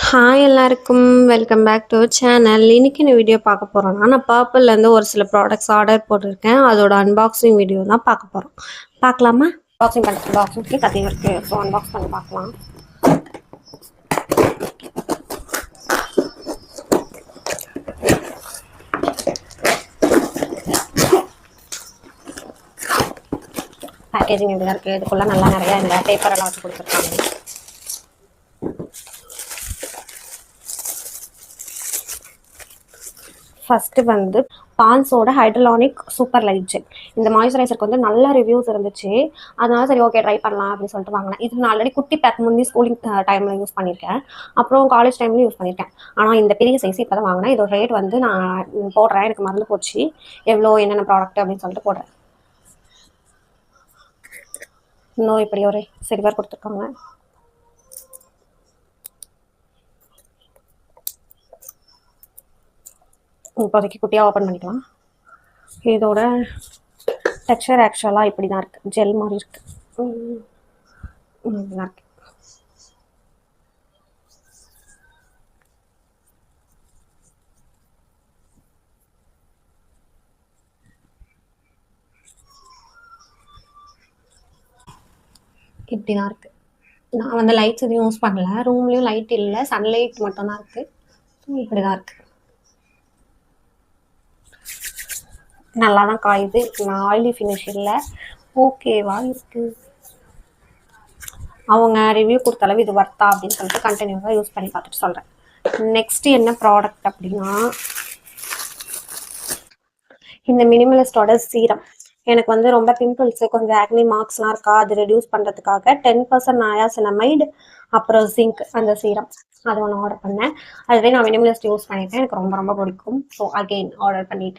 Hi எல்லாருக்கும் welcome back to channel. இன்னைக்கு இந்த வீடியோ பார்க்க போகிறோன்னா நான் பர்பிள்லேருந்து ஒரு சில ப்ராடக்ட்ஸ் ஆர்டர் போட்டிருக்கேன். அதோட அன்பாக்சிங் வீடியோ தான் பார்க்க போகிறோம். பார்க்கலாமா? பாக்ஸிங் கத்தி இருக்குது. ஸோ அன்பாக்ஸ் பண்ணி பார்க்கலாம். பேக்கேஜிங் இப்படி தான் இருக்குது. இதுக்குள்ளே நல்லா நிறையா இந்த பேப்பர் எல்லாம் வச்சு கொடுத்துருக்காங்க. ஃபஸ்ட்டு வந்து பான்ஸோட ஹைட்ரலானிக் சூப்பர் லைட் ஜெல். இந்த மாய்ஸ்சரைசருக்கு வந்து நல்ல ரிவ்யூஸ் இருந்துச்சு. அதனால சரி ஓகே ட்ரை பண்ணலாம் அப்படின்னு சொல்லிட்டு வாங்கினேன். இது நான் ஆல்ரெடி குட்டி பேக் முந்தி ஸ்கூலிங் டைமில் யூஸ் பண்ணியிருக்கேன். அப்புறம் காலேஜ் டைம்லையும் யூஸ் பண்ணியிருக்கேன். ஆனால் இந்த பெரிய சைஸ் இப்போ தான் வாங்கினேன். இதோட ரேட் வந்து நான் போடுறேன், எனக்கு மறந்து போச்சு எவ்வளோ என்னென்ன ப்ராடக்ட் அப்படின்னு சொல்லிட்டு போடுறேன். இன்னும் இப்படி ஒரு சில்வர் கொடுத்துருக்காங்க. இப்போதைக்கு குட்டியாக ஓப்பன் பண்ணிக்கலாம். இதோட டெக்ஸ்சர் ஆக்சுவலாக இப்படி தான் இருக்குது, ஜெல் மாதிரி இருக்குது. இப்படி தான் இருக்குது. இப்படி தான் இருக்குது. நான் வந்து லைட்ஸ் எதுவும் யூஸ் பண்ணல, ரூம்லேயும் லைட் இல்லை, சன்லைட் மட்டும்தான் இருக்குது. ஸோ இப்படி தான் இருக்குது. நல்லா தான் காயுது. நான் ஆயிலி ஃபினிஷ் இல்லை, ஓகேவா இருக்குது. அவங்க ரிவ்யூ கொடுத்த அளவு இது வர்த்தா அப்படின்னு சொல்லிட்டு கண்டினியூவாக யூஸ் பண்ணி பார்த்துட்டு சொல்கிறேன். நெக்ஸ்ட் என்ன ப்ராடக்ட் அப்படின்னா இந்த மினிமலிஸ்டோட சீரம். எனக்கு வந்து ரொம்ப பிம்பிள்ஸு, கொஞ்சம் ஆக்னி மார்க்ஸ்லாம் இருக்கா, அது ரெடியூஸ் பண்ணுறதுக்காக 10% நயாசினமைடு அப்புறம் ஜிங்க் அந்த சீரம் அது ஒன்று ஆர்டர் பண்ணேன். அதுவே நான் மினிமலிஸ்ட் யூஸ் பண்ணியிருக்கேன், எனக்கு ரொம்ப ரொம்ப பிடிக்கும். ஸோ அகெயின் ஆர்டர் பண்ணிட்டு